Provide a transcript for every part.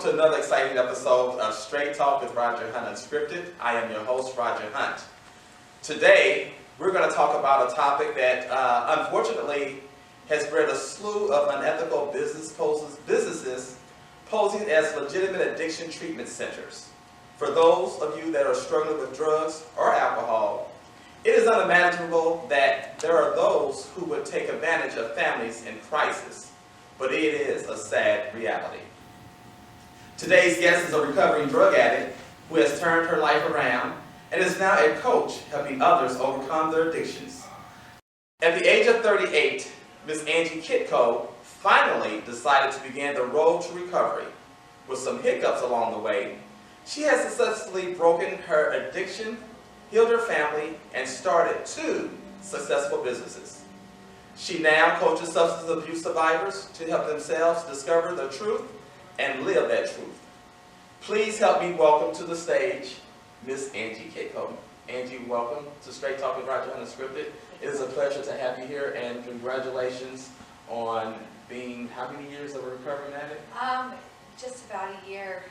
to another exciting episode of Straight Talk with Roger Hunt Unscripted. I am your host, Roger Hunt. Today, we're going to talk about a topic that unfortunately has bred a slew of unethical businesses posing as legitimate addiction treatment centers. For those of you that are struggling with drugs or alcohol, it is unimaginable that there are those who would take advantage of families in crisis, but it is a sad reality. Today's guest is a recovering drug addict who has turned her life around and is now a coach helping others overcome their addictions. At the age of 38, Ms. Angie Kitco finally decided to begin the road to recovery. With some hiccups along the way, she has successfully broken her addiction, healed her family, and started 2 successful businesses. She now coaches substance abuse survivors to help themselves discover the truth and live that truth. Please help me welcome to the stage Miss Angie Kitco. Angie, welcome to Straight Talk with Roger Hunt Unscripted. It is a pleasure to have you here, and congratulations on being how many years of a recovering addict? Just about a year.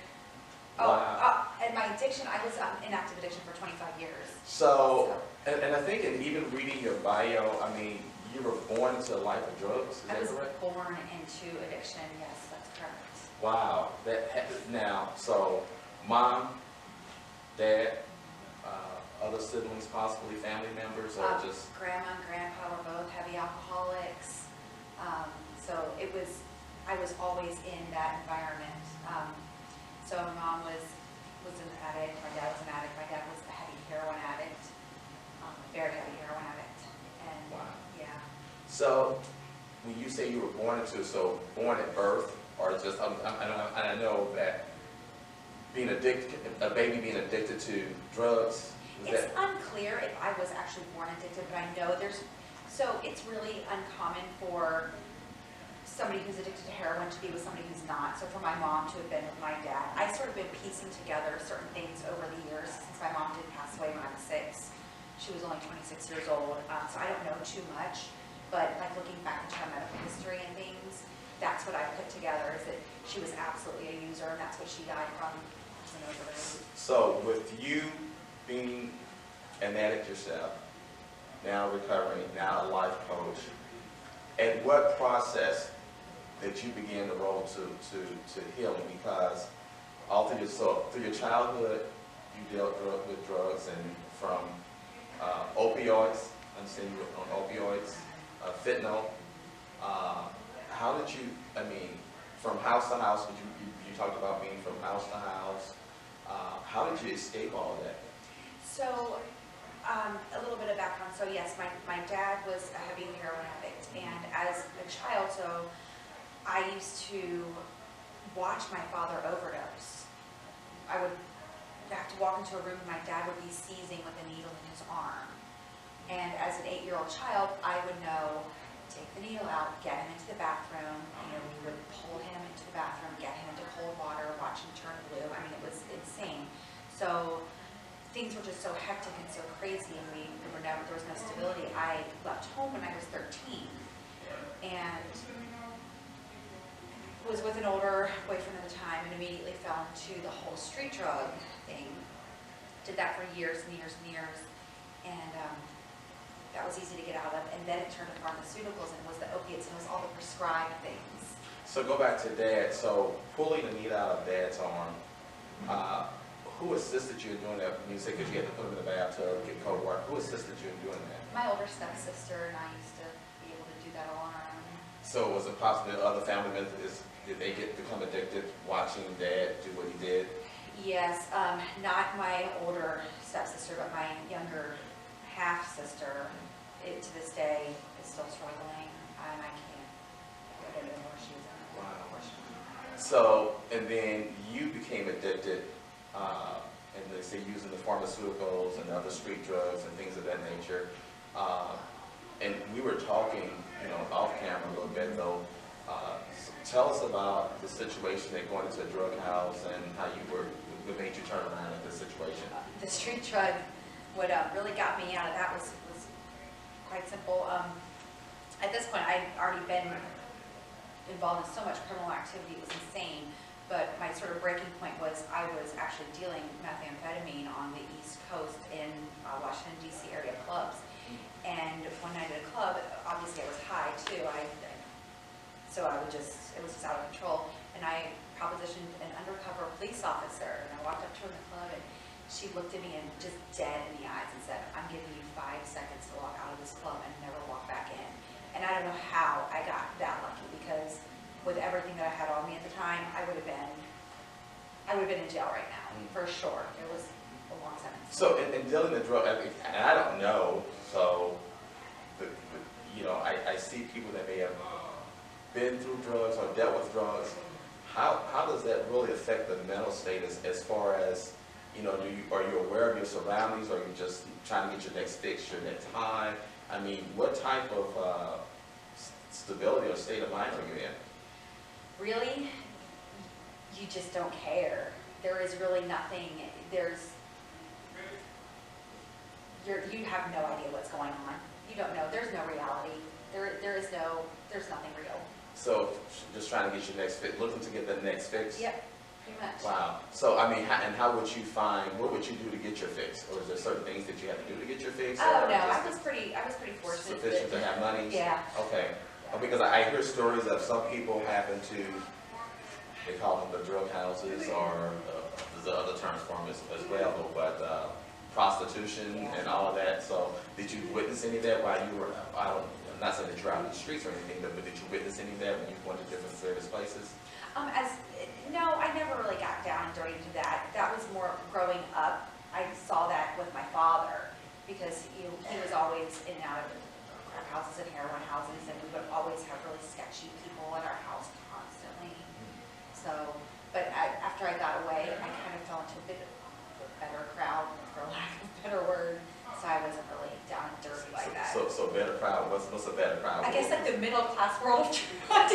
Wow. And my addiction, I was in active addiction for 25 years. So. And I think in even reading your bio, I mean, you were born into a life of drugs, is that correct? I was born into addiction, yes, that's correct. Wow. Now, so mom, dad, other siblings, possibly family members, or just? Grandma and grandpa were both heavy alcoholics. So I was always in that environment. So my mom was an addict, my dad was an addict, my dad was a heavy heroin addict, very heavy heroin addict. And wow. Yeah. So when you say you were born at birth, or just, I know that being addicted, a baby being addicted to drugs, it's unclear if I was actually born addicted, but I know so it's really uncommon for somebody who's addicted to heroin to be with somebody who's not. So for my mom to have been with my dad, I sort of been piecing together certain things over the years since my mom did pass away when I was 6. She was only 26 years old, so I don't know too much, but like looking back into her medical history and things, that's what I put together, is that she was absolutely a user, and that's what she died from. So with you being an addict yourself, now recovering, now a life coach, at what process did you begin the road to healing? Because all through your childhood, you dealt with drugs, and from opioids, I understand you were on opioids, fentanyl. How did you, from house to house, you talked about being from house to house. How did you escape all of that? So, a little bit of background. So yes, my dad was a heavy heroin addict, and as a child, so I used to watch my father overdose. I would have to walk into a room and my dad would be seizing with a needle in his arm. And as an 8-year-old child, I would know, take the needle out, get him into the bathroom. We would pull him into the bathroom, get him into cold water, watch him turn blue. It was insane. So things were just so hectic and so crazy, and there was no stability. I left home when I was 13, and was with an older boyfriend at the time, and immediately fell into the whole street drug thing. Did that for years and years and years, and that was easy to get out of. And then it turned to pharmaceuticals, and it was the opiates, and it was all the prescribed things. So go back to Dad. So pulling the needle out of Dad's arm, who assisted you in doing that? You say because you had to put him in the bathtub, get cold water. Who assisted you in doing that? My older stepsister and I used to be able to do that all on our own. So was it possible that other family members, did they become addicted watching Dad do what he did? Yes, not my older stepsister, but my younger half-sister, to this day, is still struggling, and I don't know where she's at. Wow. So, and then you became addicted, and they say using the pharmaceuticals and other street drugs and things of that nature. And we were talking, off camera a little bit though. Tell us about the situation that going into a drug house and how what made you turn around in this situation. The street drug, what really got me out of that was quite simple. At this point, I'd already been involved in so much criminal activity, it was insane. But my sort of breaking point was I was actually dealing methamphetamine on the East Coast in Washington DC area clubs. And one night at a club, obviously I was high too. So I would just, it was just out of control. And I propositioned an undercover police officer, and I walked up to her in the club, and she looked at me and just dead in the eyes and said, "I'm giving you 5 seconds to walk out of this club and never walk back in." And I don't know how I got that lucky, because with everything that I had on me at the time, I would have been in jail right now, for sure. It was a long sentence. So in dealing with drug, and I don't know, so, you know, I see people that may have been through drugs or dealt with drugs. How does that really affect the mental state as far as, you know, are you aware of your surroundings, or are you just trying to get your next fix, your next high? I mean, what type of stability or state of mind are you in? Really, you just don't care. There is really nothing, you have no idea what's going on. You don't know, there's no reality. There's nothing real. So, just trying to get your next fix, looking to get the next fix? Yep, pretty much. Wow. So, I mean, how would you what would you do to get your fix? Or is there certain things that you have to do to get your fix? Oh, or no, just I was pretty fortunate. sufficient to have money? Yeah. Okay. Yeah. Because I hear stories of some people happen to, they call them the drug houses, or there's other terms for them as well, but prostitution Yeah. and all of that. So did you witness any of that while you were, I'm not saying that you're out in the streets or anything, but did you witness any of that when you went to different various places? No, I never really got down and dirty into that. That was more growing up. I saw that with my father, because he was always in and out of crack houses and heroin houses, and we would always have really sketchy people at our house constantly. So, but after I got away, I kind of fell into a bit of a better crowd, for lack of a better word. So I wasn't really down and dirty like that. So better crowd, what's a better crowd? I guess like the middle class world of drug.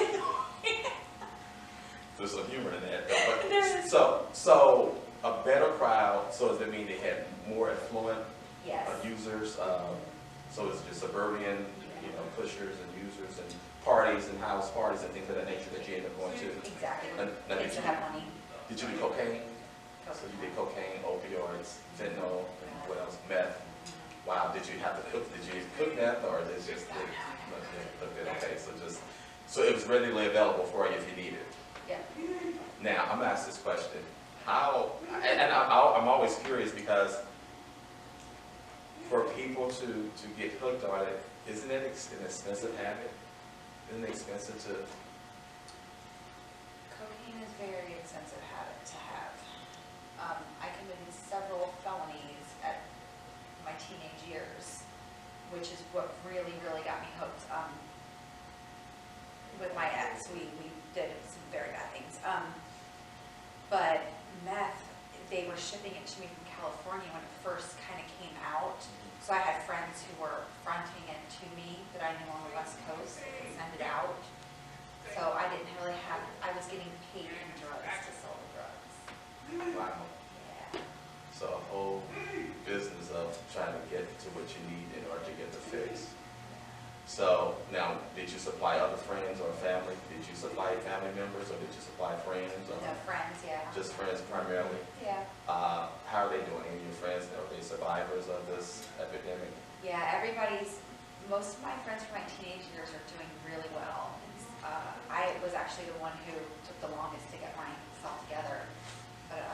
There's some humor in that. But, There is. so a better crowd, so does that mean they had more affluent Yes. users? So it's just suburban, you know, pushers and users and parties and house parties and things of that nature that you end up going to? Exactly. Now, Kids that have money. did you do cocaine? So you did cocaine, opioids, fentanyl, and what else? Meth. Wow, did you have to cook? Did you cook meth, or did you just okay? So it was readily available for you if you needed. Yeah. Now I'm gonna ask this question: I'm always curious, because for people to get hooked on it, isn't it an expensive habit? Isn't it expensive to? Cocaine is a very expensive habit to have. I committed several felonies at my teenage years, which is what really got me hooked. With my ex, we did some very bad things. But meth, they were shipping it to me from California when it first kind of came out. So I had friends who were fronting it to me that I knew on the West Coast and send it out. So I didn't really have, I was getting paid in drugs to sell the drugs. Wow. Yeah. So a whole business of trying to get to what you need in order to get the fix. So now, did you supply other friends or family? Did you supply family members, or did you supply friends? Or No, friends, yeah. just friends primarily? Yeah. How are they doing? Any of your friends, are they survivors of this epidemic? Yeah, most of my friends from my teenage years are doing really well. I was actually the one who took the longest to get myself together. But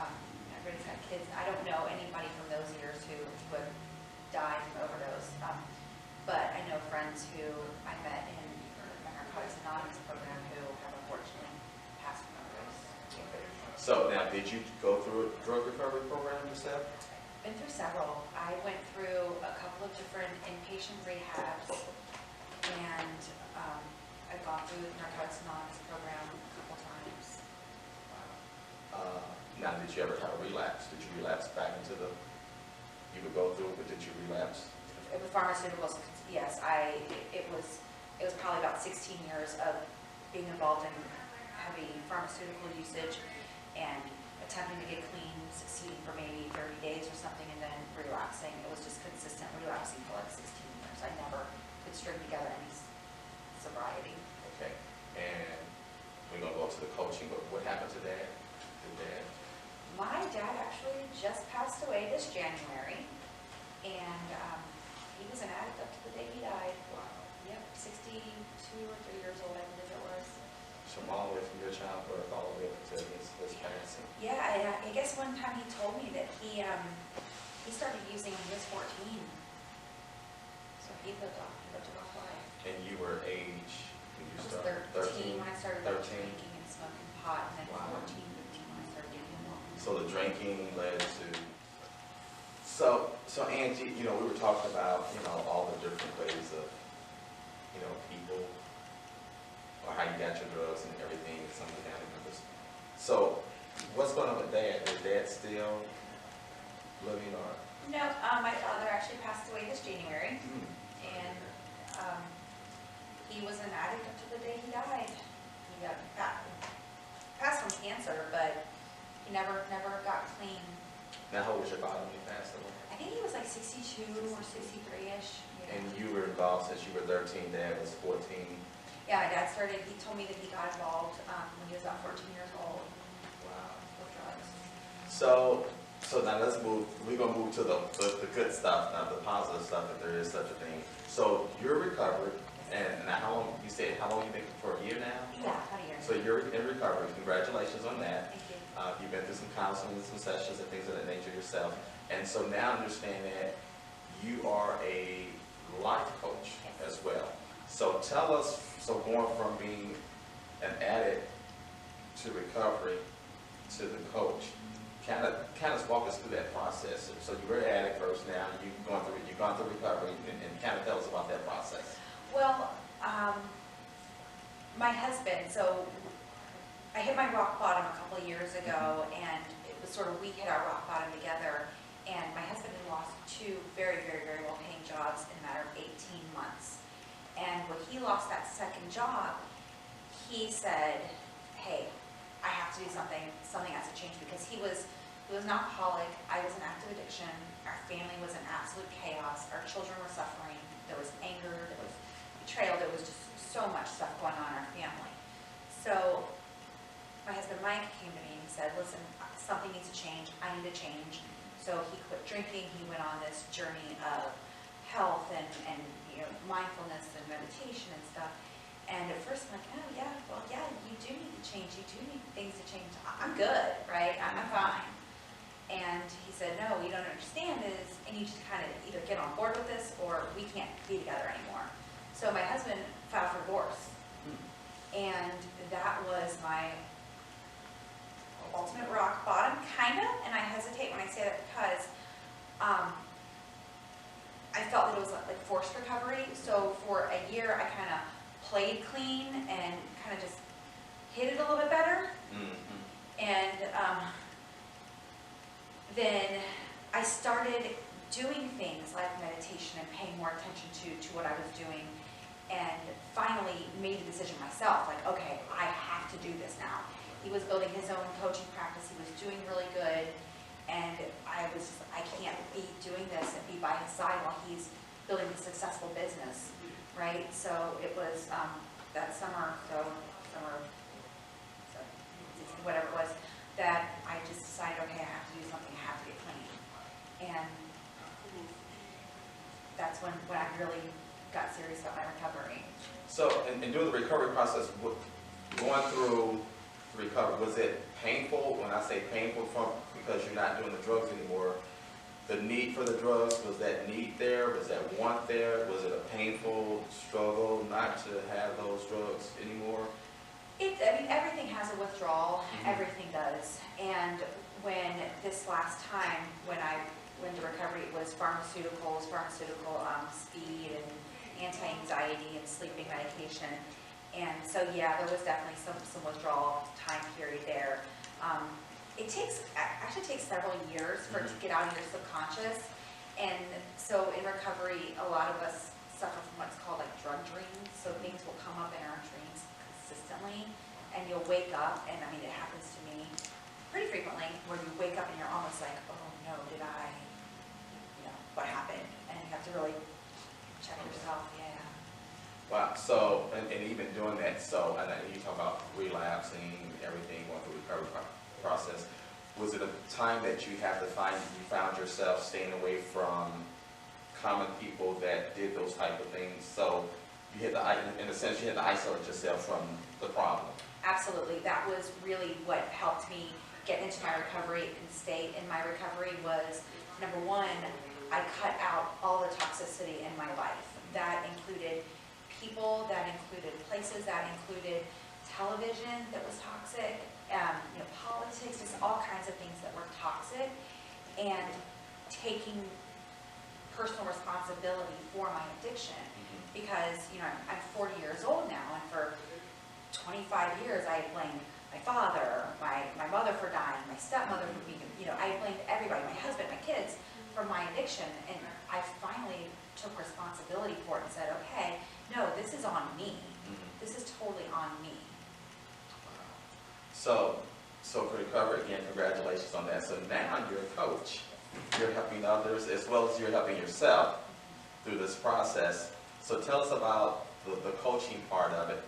everybody's got kids. I don't know anybody from those years who would die from overdose. But I know friends who I met in the Narcotics Anonymous program who have unfortunately passed from overdose. So now, did you go through a drug recovery program yourself? Been through several. I went through a couple of different inpatient rehabs, and I've gone through the Narcotics Anonymous program a couple times. Now, did you ever have a relapse? Did you relapse back into you would go through, but did you relapse? With pharmaceuticals, yes. It was probably about 16 years of being involved in heavy pharmaceutical usage and attempting to get clean, succeeding for maybe 30 days or something, and then relapsing. It was just consistent relapsing for like 16 years. I never could string together any sobriety. Okay, and we're gonna go to the coaching, but what happened to Dad? Did Dad dad actually just passed away this January, and he was an addict up to the day he died. Wow. Yep, 62 or 3 years old, I believe it was. So all the way from your childbirth all the way up to his passing. Yeah, I guess one time he told me that he started using when he was 14. So he lived a rough life. And you were age, when you I was started? 13 when I started 13. drinking and smoking pot, and then Wow. 14, 15 when I started getting along. So the drinking led to, so Angie, we were talking about, all the different ways of, people, or how you got your drugs and everything, and some of the family members. So what's going on with Dad? Is Dad still living or? No, my father actually passed away this January, and he was an addict up to the day he died. He got passed from cancer, but he never got clean. Now, how old was your father when he passed away? I think he was like 62 or 63-ish. And you were involved since you were 13, Dad was 14. Yeah, my dad started, he told me that he got involved when he was about 14 years old Wow. with drugs. So now let's move, we're gonna move to the good stuff, now the positive stuff, if there is such a thing. So you're recovered, and now how long, you said, how long you been for a year now? Yeah, about a year. So you're in recovery, congratulations on that. Thank you. You've been through some counseling, some sessions and things of that nature yourself. And so now understand that you are a life coach as well. So tell us, so going from being an addict to recovery to the coach, kind of walk us through that process. So you were an addict first, now you've gone through recovery, and kind of tell us about that process. Well, my husband, so I hit my rock bottom a couple of years ago, and it was sort of, we hit our rock bottom together, and my husband had lost 2 very, very, very well-paying jobs in a matter of 18 months. And when he lost that second job, he said, hey, I have to do something has to change, because he was an alcoholic, I was in active addiction, our family was in absolute chaos, our children were suffering, there was anger, there was betrayal, there was just so much stuff going on in our family. So my husband Mike came to me and said, listen, something needs to change, I need to change. So he quit drinking, he went on this journey of health and mindfulness and meditation and stuff. And at first I'm like, oh yeah, well yeah, you do need to change, you do need things to change. I'm good, right? I'm fine. And he said, no, what you don't understand is, and you just kind of either get on board with this or we can't be together anymore. So my husband filed for divorce. And that was my ultimate rock bottom, kind of, and I hesitate when I say that because I felt that it was like forced recovery. So for a year, I kind of played clean and kind of just hit it a little bit better. And then I started doing things like meditation and paying more attention to what I was doing, and finally made the decision myself, like, okay, I have to do this now. He was building his own coaching practice, he was doing really good, and I was just, I can't be doing this and be by his side while he's building a successful business, right? So it was that summer, whatever it was, that I just decided, okay, I have to do something, I have to get clean. And that's when I really got serious about my recovery. So, in doing the recovery process, going through the recovery, was it painful? When I say painful, because you're not doing the drugs anymore, the need for the drugs, was that need there? Was that want there? Was it a painful struggle not to have those drugs anymore? I mean, everything has a withdrawal. Everything does. And when this last time, when I went to recovery, it was pharmaceutical speed and anti-anxiety and sleeping medication. And so, yeah, there was definitely some withdrawal time period there. It actually takes several years for it to get out of your subconscious. And so in recovery, a lot of us suffer from what's called like drug dreams. So things will come up in our dreams consistently, and you'll wake up, and I mean, it happens to me pretty frequently, where you wake up and you're almost like, oh no, did I, what happened? And you have to really check yourself, yeah. Wow, so, and even doing that, so, and you talk about relapsing, everything, going through the recovery process, was it a time that you found yourself staying away from common people that did those type of things? So you had to, in a sense, you had to isolate yourself from the problem. Absolutely. That was really what helped me get into my recovery and stay in my recovery was, number one, I cut out all the toxicity in my life. That included people, that included places, that included television that was toxic, politics, just all kinds of things that were toxic, and taking personal responsibility for my addiction. Because, I'm 40 years old now, and for 25 years I blamed my father, my mother for dying, my stepmother for being, I blamed everybody, my husband, my kids, for my addiction. And I finally took responsibility for it and said, okay, no, this is on me. This is totally on me. So for recovery, again, congratulations on that. So now you're a coach. You're helping others as well as you're helping yourself through this process. So tell us about the coaching part of it.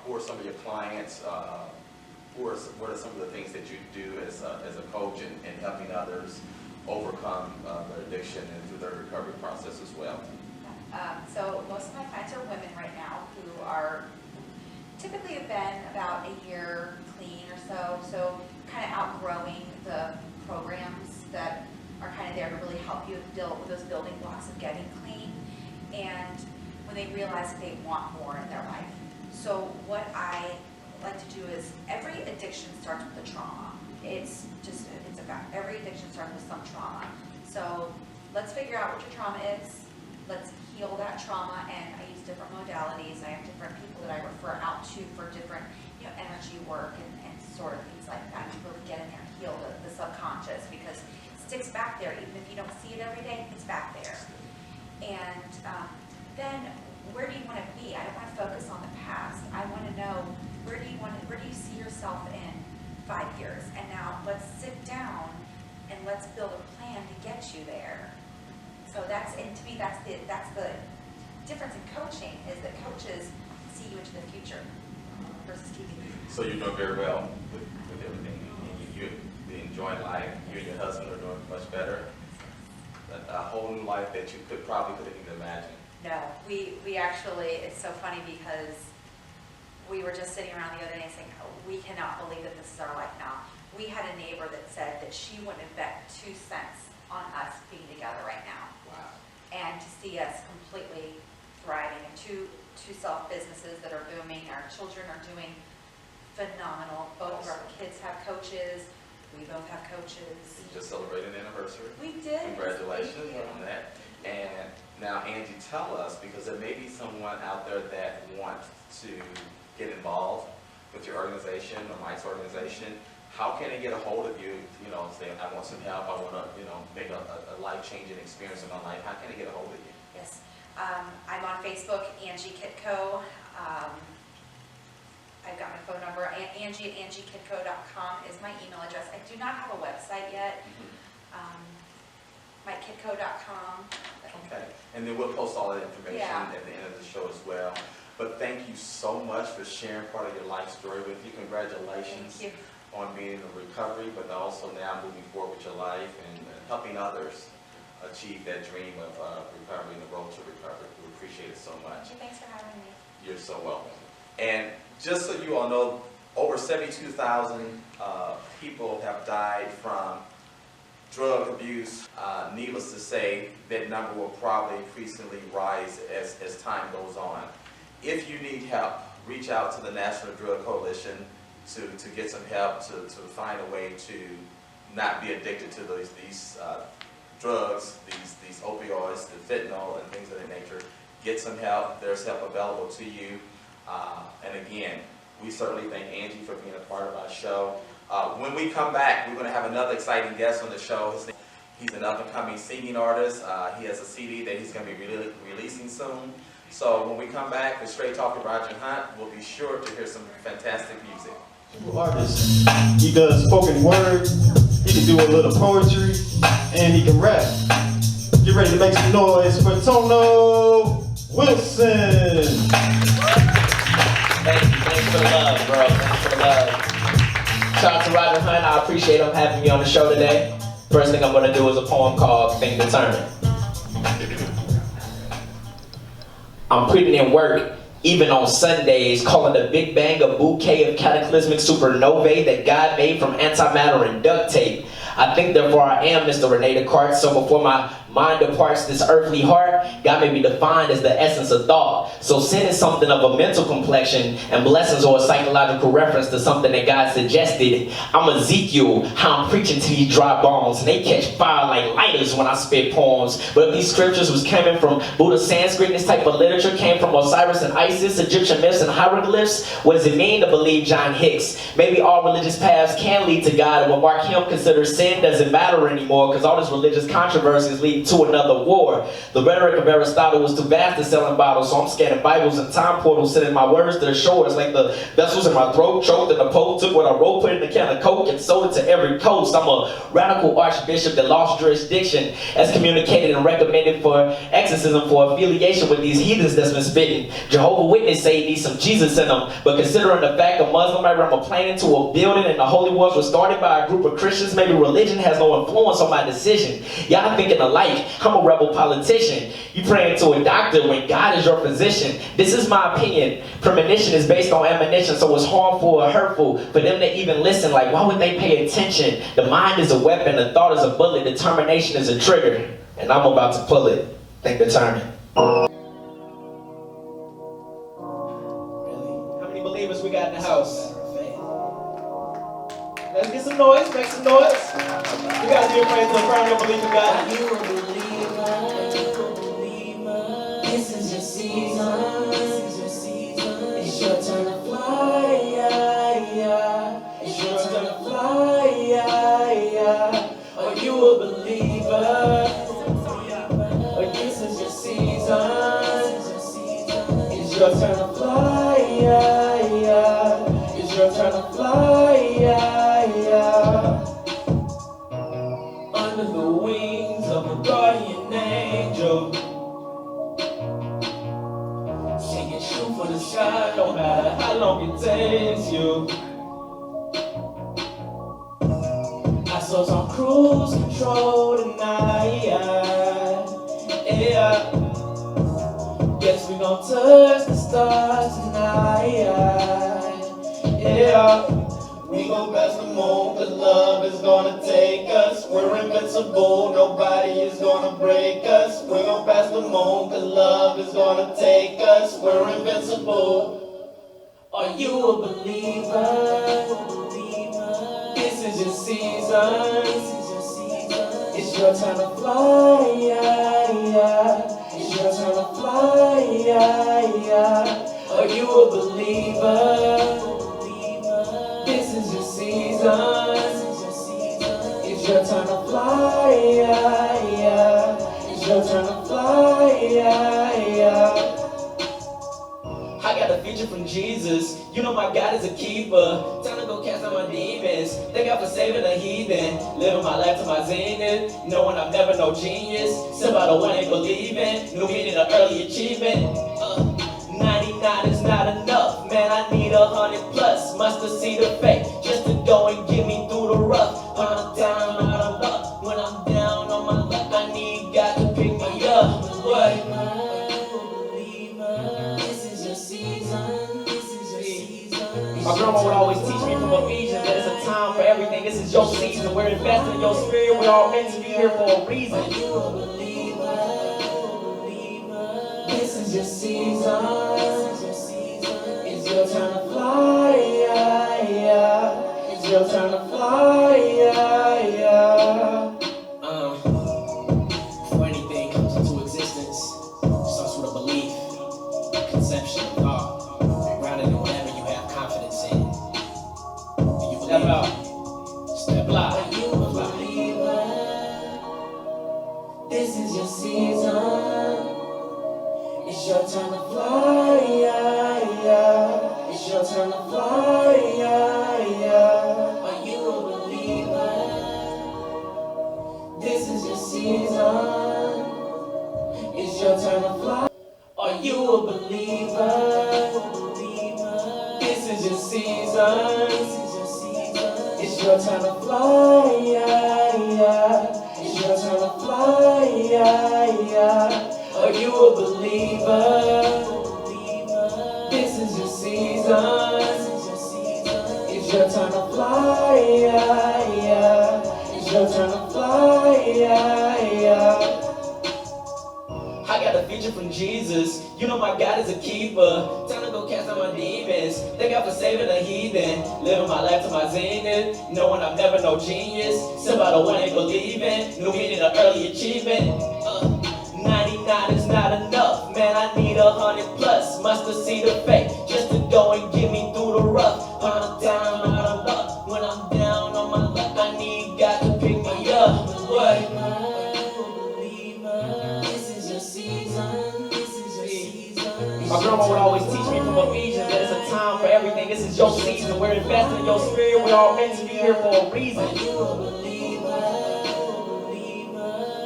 Who are some of your clients? What are some of the things that you do as a coach in helping others overcome their addiction and through their recovery process as well? So most of my clients are women right now who are typically have been about a year clean or so kind of outgrowing the programs that are kind of there to really help you deal with those building blocks of getting clean, and when they realize that they want more in their life. So what I like to do is every addiction starts with a trauma. It's a fact. Every addiction starts with some trauma. So let's figure out what your trauma is. Let's heal that trauma, and I use different modalities. I have different people that I refer out to for different energy work and sort of things like that to really get in there and heal the subconscious, because it sticks back there. Even if you don't see it every day, it's back there. And then where do you want to be? I don't want to focus on the past. I want to know where do you see yourself in 5 years? And now let's sit down and let's build a plan to get you there. So to me that's the difference in coaching, is that coaches see you into the future versus keeping you. So you're doing very well with everything. You're enjoying life. You and your husband are doing much better. A whole new life that you probably couldn't even imagine. No, we actually, it's so funny because we were just sitting around the other day saying, oh, we cannot believe that this is our life now. We had a neighbor that said that she wouldn't have bet 2 cents on us being together right now. Wow. And to see us completely thriving, and two self-businesses that are booming. Our children are doing phenomenal. Both of our kids have coaches. We both have coaches. You just celebrated an anniversary. We did. Congratulations on that. And now, Angie, tell us, because there may be someone out there that wants to get involved with your organization or Mike's organization. How can they get a hold of you? Say, I want some help. I want to, make a life-changing experience in my life. How can they get a hold of you? Yes. I'm on Facebook, Angie Kitco. I've got my phone number. Angie at angiekitco.com is my email address. I do not have a website yet. MikeKitco.com. Okay. And then we'll post all that information at the end of the show as well. But thank you so much for sharing part of your life story with you. Congratulations. Thank you. On being in recovery, but also now moving forward with your life and helping others achieve that dream of recovery and the road to recovery. We appreciate it so much. Thanks for having me. You're so welcome. And just so you all know, over 72,000 people have died from drug abuse. Needless to say, that number will probably increasingly rise as time goes on. If you need help, reach out to the National Drug Coalition to get some help, to find a way to not be addicted to these drugs, these opioids, the fentanyl, and things of that nature. Get some help. There's help available to you. And again, we certainly thank Angie for being a part of our show. When we come back, we're going to have another exciting guest on the show. He's an up-and-coming singing artist. He has a CD that he's going to be releasing soon. So when we come back with Straight Talk with Roger Hunt, we'll be sure to hear some fantastic music. Artist. He does spoken word, he can do a little poetry, and he can rap. Get ready to make some noise for Tono Wilson. Thanks for the love, bro. Thanks for the love. Shout out to Roger Hunt. I appreciate him having me on the show today. First thing I'm going to do is a poem called Think Determined. I'm putting in work, even on Sundays, calling the Big Bang a bouquet of cataclysmic supernovae that God made from antimatter and duct tape. I think therefore I am Mr. Rene Descartes, so before my mind departs this earthly heart, God may be defined as the essence of thought. So sin is something of a mental complexion, and blessings are a psychological reference to something that God suggested. I'm Ezekiel, how I'm preaching to these dry bones, and they catch fire like lighters when I spit poems. But if these scriptures was coming from Buddha Sanskrit, this type of literature came from Osiris and Isis, Egyptian myths and hieroglyphs, what does it mean to believe John Hicks? Maybe all religious paths can lead to God, and what Mark Hume considers sin doesn't matter anymore, because all these religious controversies lead to another war. The rhetoric of Aristotle was too vast to sell in bottles, so I'm scanning Bibles and time portals, sending my words to the shores like the vessels in my throat, choked, and the Pope took what I wrote, put it in a can of Coke, and sold it to every coast. I'm a radical archbishop that lost jurisdiction, as communicated and recommended for exorcism for affiliation with these heathens that's been spitting. Jehovah's Witness say he needs some Jesus in them, but considering the fact a Muslim might ram a plane into a building and the holy wars were started by a group of Christians, maybe religion has no influence on my decision. Y'all thinking alike. I'm a rebel politician. You praying to a doctor when God is your physician. This is my opinion. Premonition is based on ammunition, so it's harmful or hurtful for them to even listen. Like, why would they pay attention? The mind is a weapon, the thought is a bullet, determination is a trigger, and I'm about to pull it. Think determined. Really? How many believers we got in the house? Let's get some noise, make some noise. We gotta be afraid to affirm the belief in God. Are you a believer? This is your season. It's your turn to fly. It's your turn to fly. Are you a believer? Or this is your season. It's your turn to fly. It's your turn to fly. Under the wings of a guardian angel, singing shoot for the sky, no matter how long it takes you. Our souls on cruise control tonight. Yeah. Guess we gon' touch the stars tonight. Yeah. We gon' pass the moon, cause love is gonna take us. We're invincible, nobody is gonna break us. We gon' pass the moon, cause love is gonna take us. We're invincible. Are you a believer? This is your season. It's your time to fly. It's your time to fly. Are you a believer? This is your season. It's your turn to fly. It's your turn to fly. I got a future from Jesus. You know my God is a keeper. Time to go cast out my demons. Thank God for saving a heathen. Living my life to my zenith. Knowing I'm never no genius. Still by the one ain't believing. New meaning of early achievement. 99 is not enough, man, I need 100 plus. Must have seen the fate, just to go and get me through the rough. When I'm down on my luck, when I'm down on my luck, I need God to pick me up. What? This is your season. My grandma would always teach me from Ephesians that it's a time for everything. This is your season. We're investing in your spirit. We're all meant to be here for a reason. This is your season. It's your turn to fly. It's your turn to fly. Before anything comes into existence, it starts with a belief, conception, thought, grounded in whatever you have confidence in. Do you believe? Step out. Step out. Are you a believer? This is your season. It's your turn to fly. It's your turn to fly. Are you a believer? This is your season. It's your turn to fly. Are you a believer? This is your season. It's your time to fly, it's your time to fly, Are you a believer? This is your season. It's your time to fly, it's your time to fly, I got a feature from Jesus. You know my God is a keeper. Time to go cast out my demons. Thank God for saving a heathen. Living my life to my zenith. Knowing I'm never no genius. Somebody one ain't believing. New meaning of early achievement. 99 is not enough. Man, I need 100 plus. Must have seen the faith just to go and get me through the rough. When I'm down on my luck. When I'm down on my luck, I need God to pick me up. What? My grandma would always teach me from Ephesians that it's a time for everything. This is your season. We're investing in your spirit. We're all meant to be here for a reason.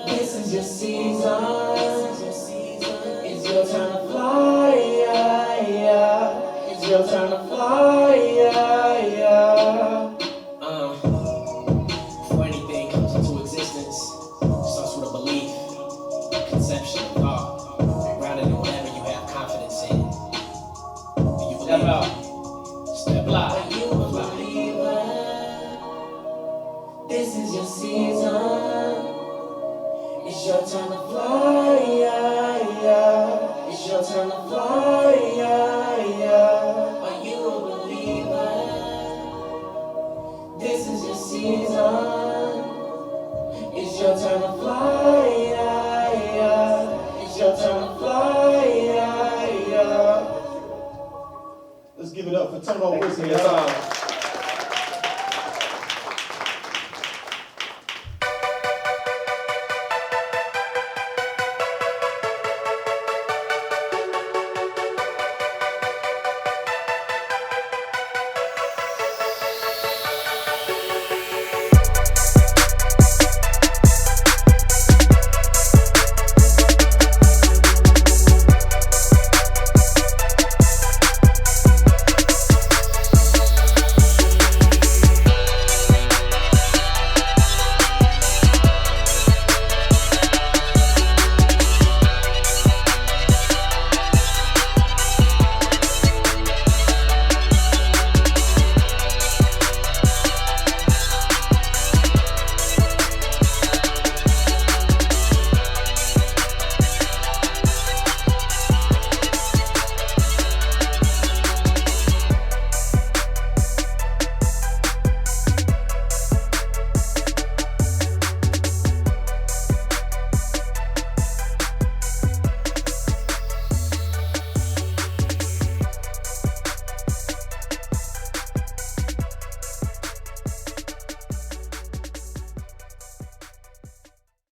This is your season. It's your time to fly. It's your time to fly. Before anything comes into existence, it starts with a belief, conception, thought, grounded in whatever you have confidence in. Do you believe? Step out. Step out. Are you a believer? This is your season. It's your time to fly. It's your time to fly. Are you a believer? This is your season. It's your time to fly. It's your time to fly. Let's give it up for Tono Wilson, y'all.